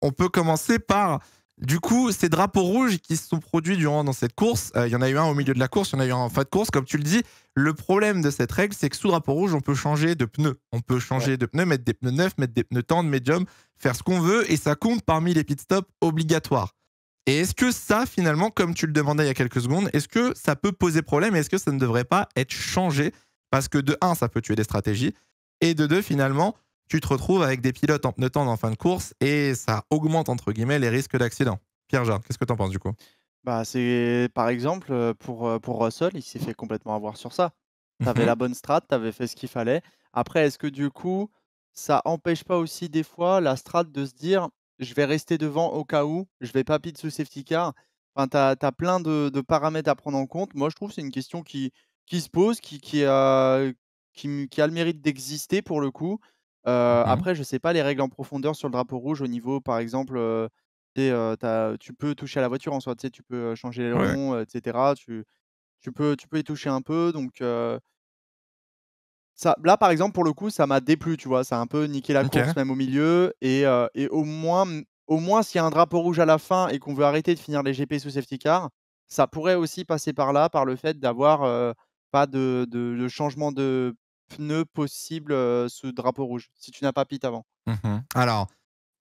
on peut commencer par, du coup, ces drapeaux rouges qui se sont produits dans cette course. Il y en a eu un au milieu de la course, il y en a eu un en fin de course, comme tu le dis. Le problème de cette règle, c'est que sous drapeau rouge, on peut changer de pneus. On peut changer de pneus, mettre des pneus neufs, mettre des pneus tendres, médium, faire ce qu'on veut, et ça compte parmi les pit stops obligatoires. Et est-ce que ça, finalement, comme tu le demandais il y a quelques secondes, est-ce que ça peut poser problème et est-ce que ça ne devrait pas être changé? Parce que de un, ça peut tuer des stratégies, et de deux, finalement, tu te retrouves avec des pilotes en pneus tendres en fin de course et ça augmente, entre guillemets, les risques d'accident. Pierre-Jean, qu'est-ce que tu en penses du coup? Bah, c'est par exemple, pour Russell, il s'est fait complètement avoir sur ça. Tu avais Mhm. la bonne strat, tu avais fait ce qu'il fallait. Après, est-ce que du coup, ça empêche pas aussi des fois la strat de se dire: «Je vais rester devant au cas où, je vais pas pit sous safety car». Enfin, tu as plein de paramètres à prendre en compte. Moi, je trouve que c'est une question qui se pose, qui a le mérite d'exister pour le coup. Mhm. Après, je sais pas les règles en profondeur sur le drapeau rouge au niveau, par exemple, tu peux toucher à la voiture en soi, tu sais, tu peux, changer Ouais. l'aileron, et cetera. Tu peux y toucher un peu donc ça là, par exemple, pour le coup, ça m'a déplu, tu vois? Ça a un peu niqué la Ok. course même au milieu et au moins s'il y a un drapeau rouge à la fin et qu'on veut arrêter de finir les GP sous safety car, ça pourrait aussi passer par là, par le fait d'avoir, pas de changement de pneus possible, sous drapeau rouge, si tu n'as pas pit avant. Mhm. Alors,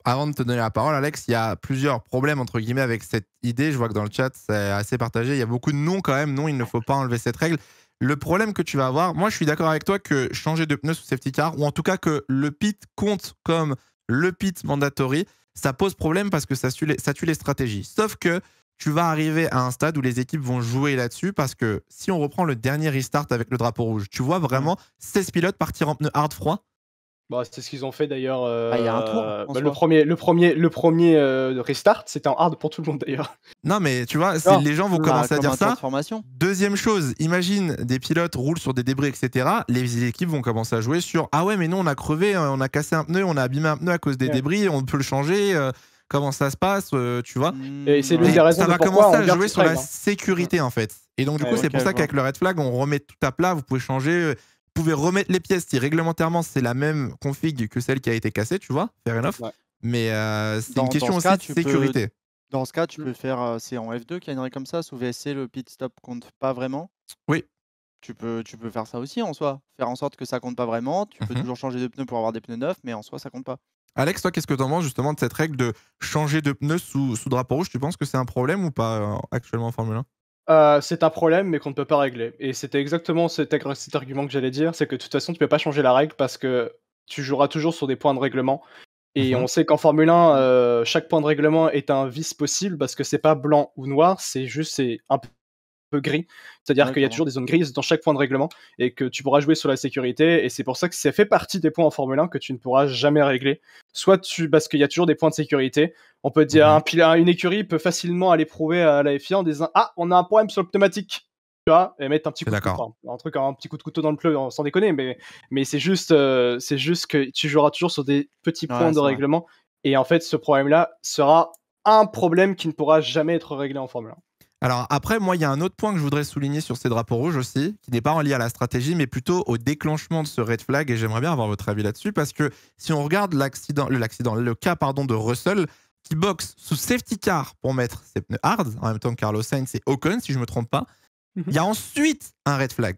avant de te donner la parole, Alex, il y a plusieurs problèmes, entre guillemets, avec cette idée. Je vois que dans le chat, c'est assez partagé. Il y a beaucoup de non quand même. Non, il ne faut pas enlever cette règle. Le problème que tu vas avoir, moi, je suis d'accord avec toi que changer de pneus sous safety car, ou en tout cas que le pit compte comme le pit mandatory, ça pose problème parce que ça tue les stratégies. Sauf que tu vas arriver à un stade où les équipes vont jouer là-dessus parce que si on reprend le dernier restart avec le drapeau rouge, tu vois Mmh. vraiment 16 pilotes partir en pneus hard froid. Bah, c'est ce qu'ils ont fait d'ailleurs, Bah, il y a un tour en bah, le soi. premier, restart, c'était en hard pour tout le monde d'ailleurs. Non, mais tu vois, Non, les gens vont Bah, commencer à comme dire un tour ça. de formation. Deuxième chose, imagine des pilotes roulent sur des débris, etc. Les équipes vont commencer à jouer sur ah ouais, mais non, on a crevé, on a cassé un pneu, on a abîmé un pneu à cause des Ouais. débris, on peut le changer. Comment ça se passe, tu vois? Et c'est l'une Ouais. des Et raisons ça de va pourquoi commencer on à garde jouer cette sur la règle, hein. Mmh. sécurité en fait. Et donc du coup, Ouais, c'est OK, pour je ça vois. qu'avec le red flag, on remet tout à plat. Vous pouvez changer, vous pouvez remettre les pièces si réglementairement c'est la même config que celle qui a été cassée, tu vois? Fair enough. ouais. Mais c'est une Dans question ce aussi cas, de tu peux sécurité. dans ce cas, tu Mmh. peux faire, c'est en F2 qu'il y a une règle comme ça? Sous VSC, le pit stop compte pas vraiment? Oui. Tu peux faire ça aussi en soi. Faire en sorte que ça compte pas vraiment. Tu peux Mhm. toujours changer de pneus pour avoir des pneus neufs, mais en soi, ça compte pas. Alex, toi, qu'est-ce que tu en penses justement de cette règle de changer de pneus sous drapeau rouge? Tu penses que c'est un problème ou pas actuellement en Formule 1? C'est un problème, mais qu'on ne peut pas régler. Et c'était exactement cet argument que j'allais dire, c'est que de toute façon, tu peux pas changer la règle parce que tu joueras toujours sur des points de règlement. Et Mhm. on sait qu'en Formule 1, Mmh. chaque point de règlement est un vice possible parce que c'est pas blanc ou noir, c'est un peu gris. C'est-à-dire Ouais, qu'il y a clairement. toujours des zones grises dans chaque point de règlement et que tu pourras jouer sur la sécurité. Et c'est pour ça que ça fait partie des points en Formule 1 que tu ne pourras jamais régler. Parce qu'il y a toujours des points de sécurité. On peut dire, Mhm. une écurie peut facilement aller prouver à la FIA en disant: ah, on a un problème sur le pneumatique. Tu vois, et mettre un petit Je suis coup de d'accord. un petit coup de couteau dans le pneu, sans déconner, mais c'est juste que tu joueras toujours sur des petits points Ouais, de c'est vrai. règlement. Et en fait, ce problème-là sera un problème qui ne pourra jamais être réglé en Formule 1. Alors après, moi, il y a un autre point que je voudrais souligner sur ces drapeaux rouges aussi, qui n'est pas relié à la stratégie, mais plutôt au déclenchement de ce red flag, et j'aimerais bien avoir votre avis là-dessus, parce que si on regarde le cas pardon, de Russell, qui boxe sous safety car pour mettre ses pneus hard, en même temps que Carlos Sainz et Ocon, si je ne me trompe pas, il y a ensuite un red flag.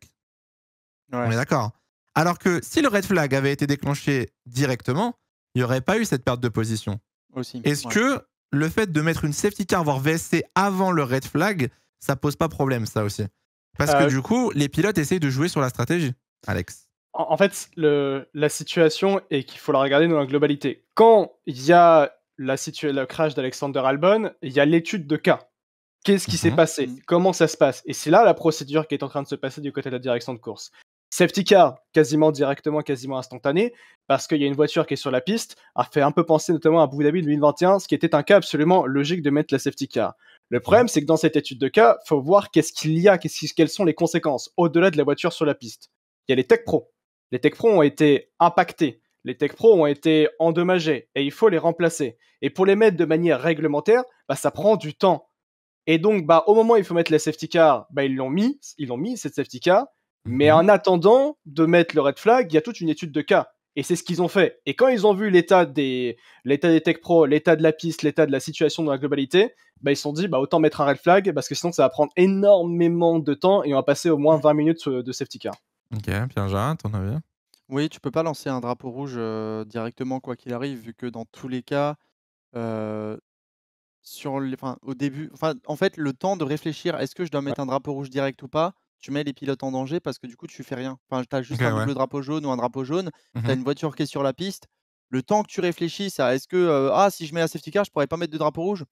On Ouais, est d'accord? Alors que si le red flag avait été déclenché directement, il n'y aurait pas eu cette perte de position. aussi, Est-ce ouais. que le fait de mettre une safety car, voire VSC avant le red flag, ça pose pas problème, ça aussi? Parce que Euh, du coup, les pilotes essayent de jouer sur la stratégie, Alex. en fait, la situation est qu'il faut la regarder dans la globalité. Quand il y a le crash d'Alexander Albon, il y a l'étude de cas. Qu'est-ce qui s'est Mhm. passé? Mmh. Comment ça se passe? Et c'est là la procédure qui est en train de se passer du côté de la direction de course. Safety car, quasiment directement, quasiment instantané, parce qu'il y a une voiture qui est sur la piste, a fait un peu penser notamment à Abu Dhabi 2021, ce qui était un cas absolument logique de mettre la safety car. Le Mhm. problème, c'est que dans cette étude de cas, il faut voir qu'est-ce qu'il y a, quelles sont les conséquences au-delà de la voiture sur la piste. Il y a les Tech Pro. Les Tech Pro ont été impactés, les Tech Pro ont été endommagés, et il faut les remplacer. Et pour les mettre de manière réglementaire, bah, ça prend du temps. Et donc, bah, au moment où il faut mettre la safety car, bah, ils l'ont mis, cette safety car. Mais Mhm. en attendant de mettre le red flag, il y a toute une étude de cas. Et c'est ce qu'ils ont fait. Et quand ils ont vu l'état des tech pro, l'état de la piste, l'état de la situation dans la globalité, bah, ils se sont dit autant mettre un red flag parce que sinon ça va prendre énormément de temps et on va passer au moins 20 minutes de safety car. Ok, Pierre-Jean, ton avis? Oui, tu peux pas lancer un drapeau rouge directement quoi qu'il arrive, vu que dans tous les cas, euh, au début, en fait, le temps de réfléchir, est-ce que je dois Ouais. mettre un drapeau rouge direct ou pas? Tu mets les pilotes en danger parce que du coup, tu fais rien. Enfin, tu as juste Ok, un ouais. double drapeau jaune ou un drapeau jaune, tu as Mhm. une voiture qui est sur la piste. Le temps que tu réfléchisses à est-ce que, si je mets la safety car, je pourrais pas mettre de drapeau rouge?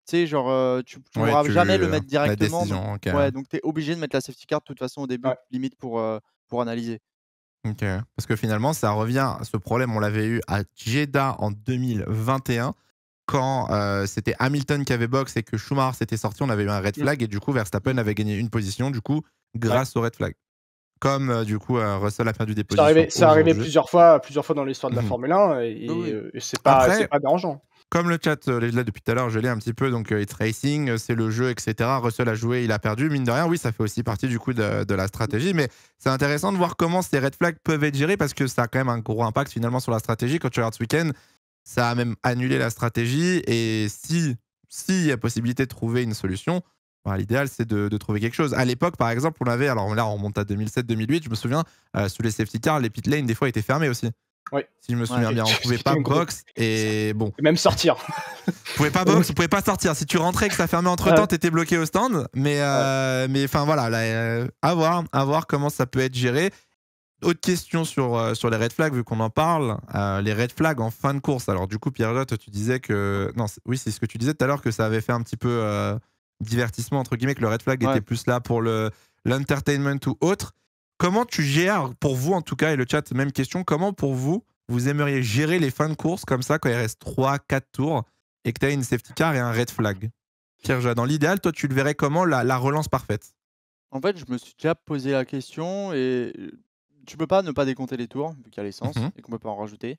Tu sais, genre, tu Ouais, pourras jamais le mettre la directement, donc décision, ok. ouais, donc tu es obligé de mettre la safety car de toute façon au début, Ouais. limite pour analyser. Ok. Parce que finalement, ça revient, ce problème, on l'avait eu à Jeddah en 2021, quand c'était Hamilton qui avait box et que Schumacher s'était sorti, on avait eu un red flag et du coup, Verstappen avait gagné une position, du coup, grâce au red flag. Comme du coup, Russell a perdu des positions C'est arrivé aujourd'hui. plusieurs fois dans l'histoire de la Mhm. Formule 1 Oui, oui. et c'est Après, pas dérangeant. comme le chat est là depuis tout à l'heure, je l'ai un petit peu, donc It's Racing, c'est le jeu, etc. Russell a joué, il a perdu, mine de rien, oui, ça fait aussi partie du coup de la stratégie, mais c'est intéressant de voir comment ces red flags peuvent être gérés parce que ça a quand même un gros impact finalement sur la stratégie. Quand tu regardes ce week-end, ça a même annulé la stratégie et si il y a possibilité de trouver une solution, l'idéal c'est de trouver quelque chose. À l'époque, par exemple, on avait, alors là on remonte à 2007-2008, je me souviens, sous les safety cars, les pit lanes des fois étaient fermés aussi. Oui. Si je me souviens bien, on pouvait pas box et bon. Et même sortir. Vous pouvez pas box, vous pouvez pas sortir. Si tu rentrais et que ça fermait entre temps, t'étais bloqué au stand. Mais enfin voilà, là, à voir comment ça peut être géré. Autre question sur les red flags, vu qu'on en parle. Les red flags en fin de course. Alors du coup, Pierre-Lotte, tu disais que... Non, oui, c'est ce que tu disais tout à l'heure, que ça avait fait un petit peu divertissement, entre guillemets, que le red flag Ouais. était plus là pour l'entertainment ou autre. Comment tu gères, pour vous en tout cas, et le chat, même question, comment pour vous, vous aimeriez gérer les fins de course comme ça, quand il reste 3-4 tours, et que tu as une safety car et un red flag? Pierre-Jean, dans l'idéal, toi, tu le verrais comment, la relance parfaite? En fait, je me suis déjà posé la question et tu peux pas ne pas décompter les tours, vu qu'il y a l'essence Mhm. et qu'on peut pas en rajouter.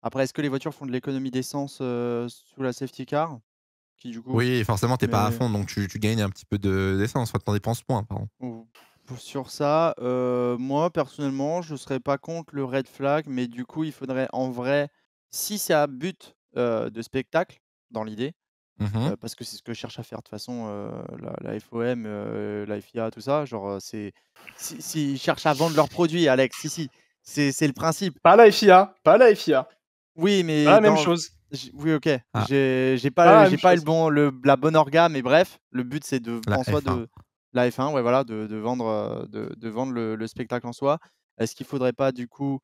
Après, est-ce que les voitures font de l'économie d'essence, sous la safety car? Qui du coup Oui, forcément, t'es pas à mais fond, donc tu gagnes un petit peu d'essence, enfin, t'en dépenses moins, pardon. ou sur ça, moi personnellement, je serais pas contre le red flag, mais du coup, il faudrait en vrai, si c'est à but, de spectacle, dans l'idée, Mhm. parce que c'est ce que je cherche à faire de toute façon, la FOM, la FIA, tout ça, genre, si ils cherchent à vendre leurs produits, Alex, si, c'est le principe. Pas la FIA, pas la FIA. Oui, Pas mais la même chose. oui, OK, Ah, j'ai Pas la pas même j'ai pas chose. la bonne orga, mais bref, le but c'est la en soi F1. de la F1, ouais, voilà, de vendre, de vendre le spectacle en soi. Est-ce qu'il faudrait pas du coup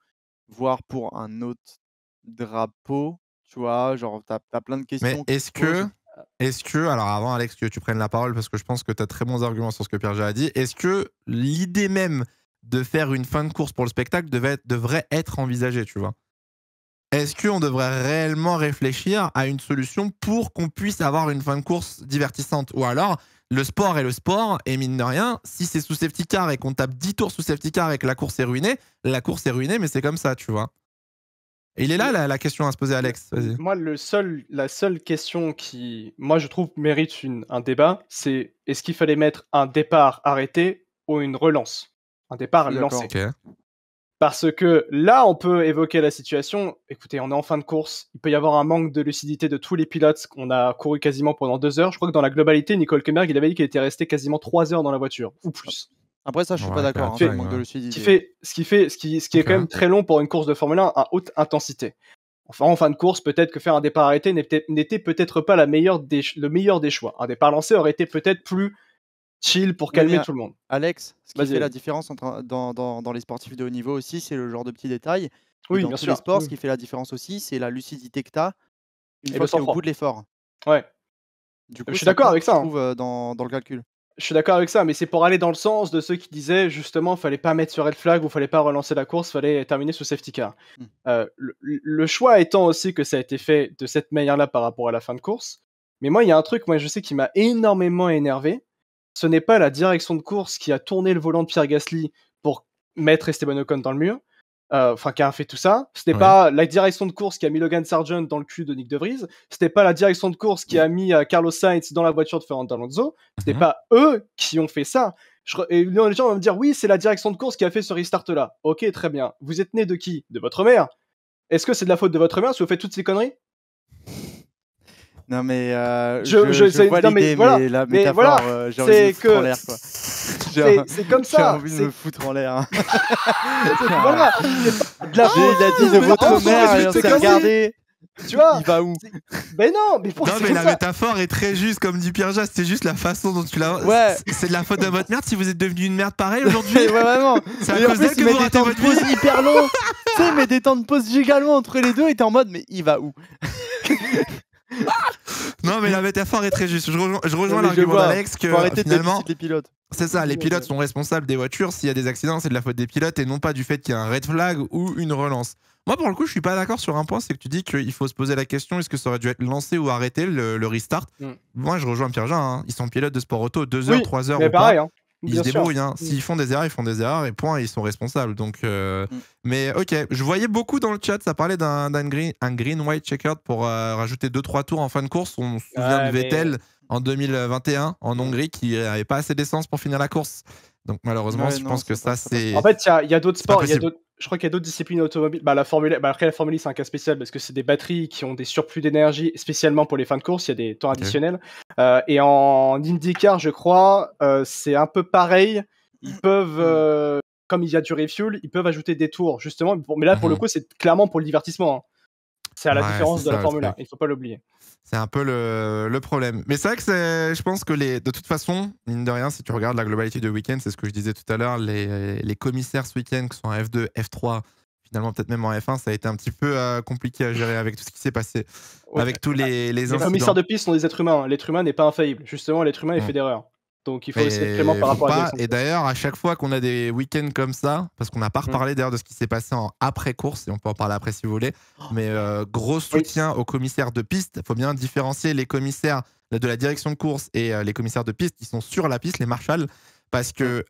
voir pour un autre drapeau? Tu vois? Genre, tu as plein de Mais questions qui se posent. alors avant, Alex, que tu prennes la parole, parce que je pense que tu as très bons arguments sur ce que Pierre a dit, est-ce que l'idée même de faire une fin de course pour le spectacle devrait être envisagée, tu vois? Est-ce qu'on devrait réellement réfléchir à une solution pour qu'on puisse avoir une fin de course divertissante? Ou alors, le sport est le sport, et mine de rien, si c'est sous safety car et qu'on tape 10 tours sous safety car et que la course est ruinée, mais c'est comme ça, tu vois? Et il est là Le- la question à se poser, Alex. Vas-y. Moi, la seule question qui, moi, je trouve mérite un débat, c'est est-ce qu'il fallait mettre un départ arrêté ou une relance? Un Je départ suis d'accord. lancé. Ok. Parce que là, on peut évoquer la situation. Écoutez, on est en fin de course. Il peut y avoir un manque de lucidité de tous les pilotes. On a couru quasiment pendant 2 heures. Je crois que dans la globalité, Nicole Kemmerg, il avait dit qu'il était resté quasiment 3 heures dans la voiture, ou plus. Après ça, je suis pas Ouais, d'accord, hein, fait- sur le manque de Ce qui lucidité. fait, ce qui est quand même Ok. très long pour une course de Formule 1 à haute intensité. Enfin, en fin de course, peut-être que faire un départ arrêté n'était peut-être pas le meilleur des choix. Un départ lancé aurait été peut-être plus chill pour Oui, calmer mais tout le monde. Alex, ce qui Vas-y, fait la vas-y. différence dans les sportifs de haut niveau aussi, c'est le genre de petits détails. Et Oui, dans bien tous les sûr. sports, ce Oui. qui fait la différence aussi, c'est la lucidité que tu as une Et le fois que tu es au bout sang-froid. de l'effort. Ouais. Du Je coup, suis ça d'accord compte, avec je ça, hein. trouve, dans le calcul. Je suis d'accord avec ça, mais c'est pour aller dans le sens de ceux qui disaient justement fallait pas mettre sur red flag ou fallait pas relancer la course, fallait terminer sous safety car. Mmh. Le choix étant aussi que ça a été fait de cette manière-là par rapport à la fin de course. Mais moi, il y a un truc, moi je sais qui m'a énormément énervé. Ce n'est pas la direction de course qui a tourné le volant de Pierre Gasly pour mettre Esteban Ocon dans le mur, enfin qui a fait tout ça. Ce n'est Ouais. pas la direction de course qui a mis Logan Sargent dans le cul de Nick De Vries. Ce n'est pas la direction de course qui a mis Carlos Sainz dans la voiture de Fernando Alonso. Ce n'est Mhm. pas eux qui ont fait ça. Et les gens vont me dire, oui, c'est la direction de course qui a fait ce restart-là. Ok, très bien. Vous êtes né de qui? De votre mère. Est-ce que c'est de la faute de votre mère si vous faites toutes ces conneries? Non mais Je vois non, mais l'idée, voilà, mais la mais métaphore, voilà, j'ai envie de me c'est foutre en que l'air quoi. Genre, c'est comme j'ai ça. envie de C'est me foutre en l'air. Hein. voilà, c'est pas de la faute. Il a dit de Mais votre non, mère mais et on c'est s'est comme si- regardé. Tu vois? Il va où? Mais non, mais pour Non, c'est mais comme la ça. métaphore est très juste, comme dit Pierre Jas, c'est juste la façon dont tu l'as. Ouais. C'est de la faute de votre merde si vous êtes devenu une merde pareille aujourd'hui. Ouais, vraiment. C'est à Et en cause plus, d'elle que il vous met des ratez temps de votre pause vie. hyper longs. Tu sais, il met des temps de pause giga longs entre les deux et t'es en mode, mais il va où? Non, mais la métaphore est très juste. Je rejoins Non, mais je l'argument vois. d'Alex que Faut arrêter de finalement, féliciter les pilotes. c'est ça, les pilotes sont responsables des voitures. S'il y a des accidents, c'est de la faute des pilotes et non pas du fait qu'il y a un red flag ou une relance. Moi, pour le coup, je suis pas d'accord sur un point, c'est que tu dis qu'il faut se poser la question, est-ce que ça aurait dû être lancé ou arrêté, le restart? Moi, je rejoins Pierre Jean, hein. Ils sont pilotes de sport auto, 2 heures, Oui, 3 heures mais ou pareil, pas. hein. Ils Bien se sûr. débrouillent, hein. S'ils font des erreurs, ils font des erreurs et point, ils sont responsables. Donc, mais ok, je voyais beaucoup dans le chat, ça parlait d'un green white checkered pour rajouter 2-3 tours en fin de course. On se souvient Ouais, de Vettel en 2021 en Hongrie qui n'avait pas assez d'essence pour finir la course. Donc malheureusement, Ouais, je non, pense que ça ça passe pas. c'est. En fait, il y a d'autres c'est pas sports, possible. je crois qu'il y a d'autres disciplines automobiles. Bah, la Formule, après la Formule 1, c'est un cas spécial parce que c'est des batteries qui ont des surplus d'énergie, spécialement pour les fins de course. Il y a des temps additionnels. Et en IndyCar, je crois, c'est un peu pareil. Ils peuvent, comme il y a du refuel, ils peuvent ajouter des tours, justement. Mais là, pour le coup, c'est clairement pour le divertissement. Hein. C'est à la Ouais, différence c'est de la ça, le Formule 1. truc. Il faut pas l'oublier. C'est un peu le problème. Mais c'est vrai que je pense que de toute façon, mine de rien, si tu regardes la globalité du week-end, c'est ce que je disais tout à l'heure, les commissaires ce week-end, que ce soit en F2, F3, finalement peut-être même en F1, ça a été un petit peu compliqué à gérer avec tout ce qui s'est passé, Ouais. avec tous les Les incidents. commissaires de piste sont des êtres humains. L'être humain n'est pas infaillible. Justement, l'être humain, il fait d'erreurs. Donc il faut aussi être clément par rapport à la direction de Et course. d'ailleurs, à chaque fois qu'on a des week-ends comme ça, parce qu'on n'a pas reparlé d'ailleurs de ce qui s'est passé en après-course, et on peut en parler après si vous voulez, mais gros soutien aux commissaires de piste. Il faut bien différencier les commissaires de la direction de course et les commissaires de piste qui sont sur la piste, les marshals, parce que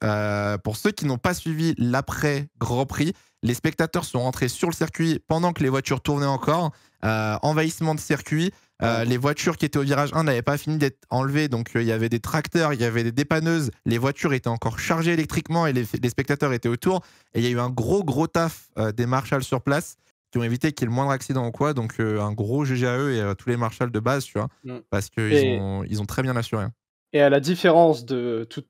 pour ceux qui n'ont pas suivi l'après-Grand Prix, les spectateurs sont rentrés sur le circuit pendant que les voitures tournaient encore, envahissement de circuit. Les voitures qui étaient au virage 1 n'avaient pas fini d'être enlevées, donc il y avait des tracteurs, il y avait des dépanneuses, les voitures étaient encore chargées électriquement et les spectateurs étaient autour. Et il y a eu un gros taf des marshals sur place qui ont évité qu'il y ait le moindre accident ou quoi. Donc un gros GG à eux et à tous les marshals de base, tu vois, parce qu'ils ont très bien assuré. Et à la différence de tout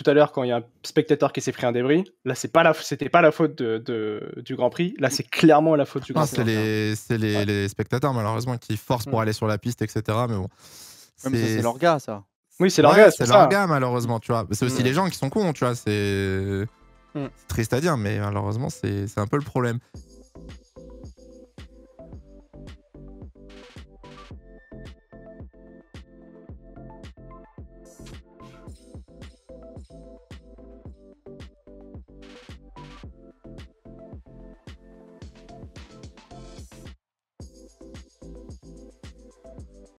à l'heure, quand il y a un spectateur qui s'est pris un débris, là, c'était pas la faute du Grand Prix. Là, c'est clairement la faute du Grand Prix. C'est les spectateurs, malheureusement, qui forcent pour aller sur la piste, etc. Mais bon. Mais ça, c'est leur gars, ça. Oui, c'est leur gars. C'est leur gars, malheureusement, tu vois. C'est aussi les gens qui sont cons, tu vois. C'est triste à dire, mais malheureusement, c'est un peu le problème.